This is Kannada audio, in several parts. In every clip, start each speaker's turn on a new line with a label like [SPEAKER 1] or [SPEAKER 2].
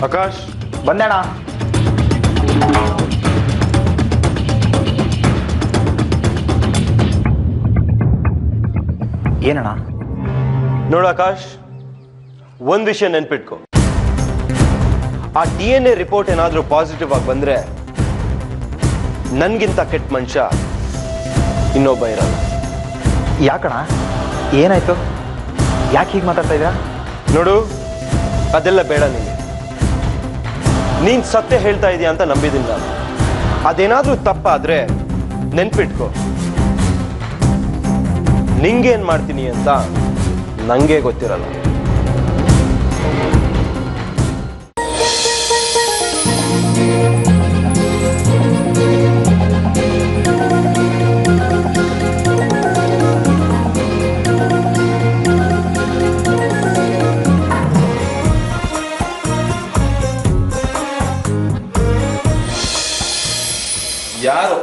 [SPEAKER 1] ಆಕಾಶ್
[SPEAKER 2] ಬಂದೇಣ. ಏನಣ್ಣ?
[SPEAKER 1] ನೋಡು ಆಕಾಶ್, ಒಂದು ವಿಷಯ ನೆನ್ಪಿಟ್ಕೊ. ಆ DNA ರಿಪೋರ್ಟ್ ಏನಾದರೂ ಪಾಸಿಟಿವ್ ಆಗಿ ಬಂದ್ರೆ ನನ್ಗಿಂತ ಕೆಟ್ಟ ಮನುಷ್ಯ ಇನ್ನೊಬ್ಬ ಇರಲ್ಲ.
[SPEAKER 2] ಯಾಕಣ? ಏನಾಯ್ತು? ಯಾಕೆ ಹೀಗೆ ಮಾತಾಡ್ತಾ ಇದ್ದೀರಾ?
[SPEAKER 1] ನೋಡು, ಅದೆಲ್ಲ ಬೇಡ ನಿಮಗೆ. ನೀನ್ ಸತ್ಯ ಹೇಳ್ತಾ ಇದೀಯ ಅಂತ ನಂಬಿದ್ದೀನಿ ನಾನು. ಅದೇನಾದ್ರೂ ತಪ್ಪಾದ್ರೆ ನೆನ್ಪಿಟ್ಕೊ, ನಿಂಗೇನ್ ಮಾಡ್ತೀನಿ ಅಂತ ನಂಗೆ ಗೊತ್ತಿರಲ್ಲ. ಯಾರು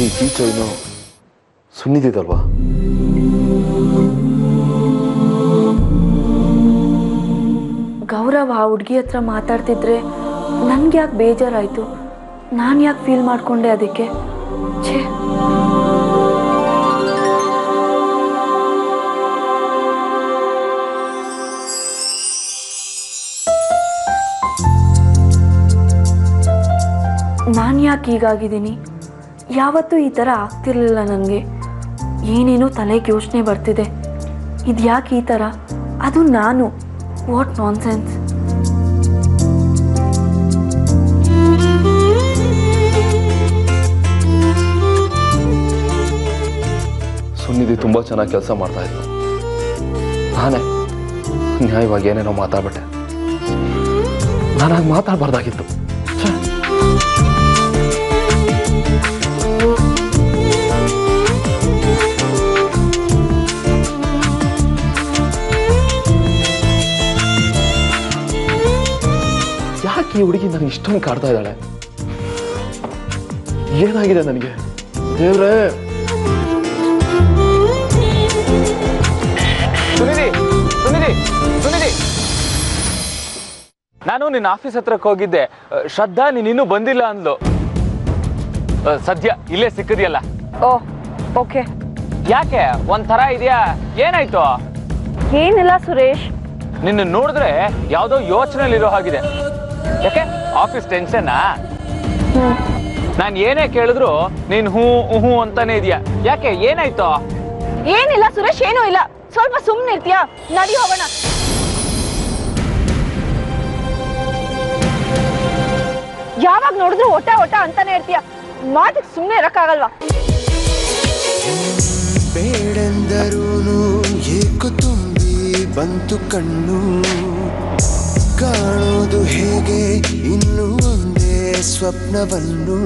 [SPEAKER 1] ಈ ಟೀಚರ್ ಇನ್ನು ಸುನ್ನಿದಿದಲ್ವಾ?
[SPEAKER 3] ಗೌರವ್ ಆ ಹುಡುಗಿ ಹತ್ರ ಮಾತಾಡ್ತಿದ್ರೆ ನನ್ಗೆ ಯಾಕೆ ಬೇಜಾರಾಯ್ತು? ನಾನು ಯಾಕೆ ಫೀಲ್ ಮಾಡ್ಕೊಂಡೆ ಅದಕ್ಕೆ? ಛೇ, ನಾನು ಯಾಕೆ ಹೀಗಾಗಿದ್ದೀನಿ? ಯಾವತ್ತೂ ಈ ಥರ ಆಗ್ತಿರ್ಲಿಲ್ಲ ನನಗೆ. ಏನೇನೋ ತಲೆಗೆ ಯೋಚನೆ ಬರ್ತಿದೆ. ಇದು ಯಾಕೆ ಈ ಥರ? ಅದು ನಾನು. What nonsense.
[SPEAKER 4] ಸುನ್ನಿಧಿ ತುಂಬ ಚೆನ್ನಾಗಿ ಕೆಲಸ ಮಾಡ್ತಾ ಇದ್ಲು. ನಾನೇ ನ್ಯಾಯವಾಗಿ ಏನೇನೋ ಮಾತಾಡ್ಬಿಟ್ಟೆ. ನಾನಾಗ ಮಾತಾಡಬಾರ್ದಾಗಿತ್ತು. ಯಾಕೆ ಈ ಹುಡುಗಿ ನನಗೆ ಇಷ್ಟೊಂದು ಕಾಡ್ತಾ ಇದ್ದಾಳೆ? ಏನಾಗಿದೆ ನನಗೆ ದೇವ್ರೇ?
[SPEAKER 5] ಸುನಿಧಿ, ಸುನಿಧಿ, ಸುನಿಧಿ, ನಾನು ನಿನ್ನ ಆಫೀಸ್ ಹತ್ರಕ್ಕೆ ಹೋಗಿದ್ದೆ. ಶ್ರದ್ಧಾ ನೀನಿನ್ನೂ ಬಂದಿಲ್ಲ ಅಂದ್ಲು. ಸದ್ಯ ಇಲ್ಲೇ ಸಿಕ್ಕಿದ್ಯಲ್ಲ.
[SPEAKER 3] ಓಹ್, ಓಕೆ.
[SPEAKER 5] ಯಾಕೆ ಒಂಥರ ಇದೆಯಾ? ಏನಾಯ್ತು?
[SPEAKER 3] ಏನಿಲ್ಲ ಸುರೇಶ್,
[SPEAKER 5] ನಿನ್ನ ನೋಡಿದ್ರೆ ಯಾವುದೋ ಯೋಚನೆಯಲ್ಲಿರೋ ಹಾಗಿದೆ. ಯಾಕೆ? ಆಫೀಸ್ ಟೆನ್ಷನ್ನಾ? ನಾನು ಏನೇ ಕೇಳಿದ್ರು ನೀನ್ ಹೂ ಹೂ ಅಂತಾನೆ ಇದೆಯಾ? ಯಾಕೆ? ಏನಾಯ್ತು?
[SPEAKER 3] ಏನಿಲ್ಲ ಸುರೇಶ್, ಏನೂ ಇಲ್ಲ. ಸ್ವಲ್ಪ ಸುಮ್ಮನೆ ಇರ್ತೀಯಾ? ನಡಿ ಹೋಗೋಣ. ಯಾವಾಗ ನೋಡಿದ್ರು ಒಟ ಒಟ ಅಂತಾನೆ ಇರ್ತೀಯ. ಮಾತಿಗೆ ಸುಮ್ಮನೆ ಇರಕ್ಕಾಗಲ್ವಾ?
[SPEAKER 6] ಬೇಡೆಂದರೂನು ಏಕು ತುಂಬಿ ಬಂತು ಕಣ್ಣು, ಕಾಣೋದು ಹೇಗೆ ಇನ್ನು ಒಂದೇ ಸ್ವಪ್ನವನ್ನು.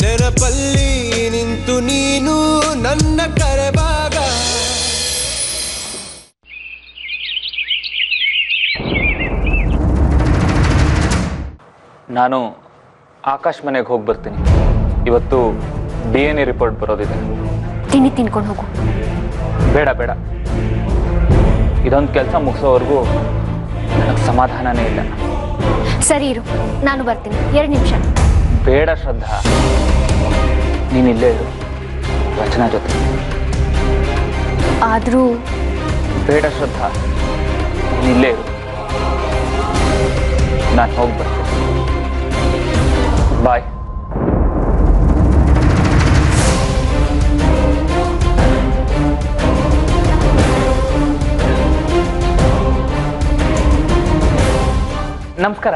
[SPEAKER 6] ನೆನಪಲ್ಲಿ ನಿಂತು ನೀನು ನನ್ನ ಕರೆವಾಗ.
[SPEAKER 5] ನಾನು ಆಕಾಶ್ ಮನೆಗೆ ಹೋಗಿ ಬರ್ತೀನಿ. ಇವತ್ತು DNA ರಿಪೋರ್ಟ್ ಬರೋದಿದೆ.
[SPEAKER 7] ತಿಂಡಿ ತಿನ್ಕೊಂಡು ಹೋಗು.
[SPEAKER 5] ಬೇಡ ಬೇಡ, ಇದೊಂದು ಕೆಲಸ ಮುಗಿಸೋವರೆಗೂ ನನಗೆ ಸಮಾಧಾನನೇ ಇಲ್ಲ.
[SPEAKER 7] ಸರಿ ಇರು, ನಾನು ಬರ್ತೀನಿ. 2 ನಿಮಿಷ.
[SPEAKER 5] ಬೇಡ ಶ್ರದ್ಧಾ, ನೀನಿಲ್ಲೇ ಇರು ರಚನಾ ಜೊತೆ.
[SPEAKER 7] ಆದರೂ
[SPEAKER 5] ಬೇಡ ಶ್ರದ್ಧಾ, ನೀನಿಲ್ಲೇ ಇರು. ನಾನು ಹೋಗಿ ಬರ್ತೀನಿ. ಬಾಯ್. ನಮಸ್ಕಾರ.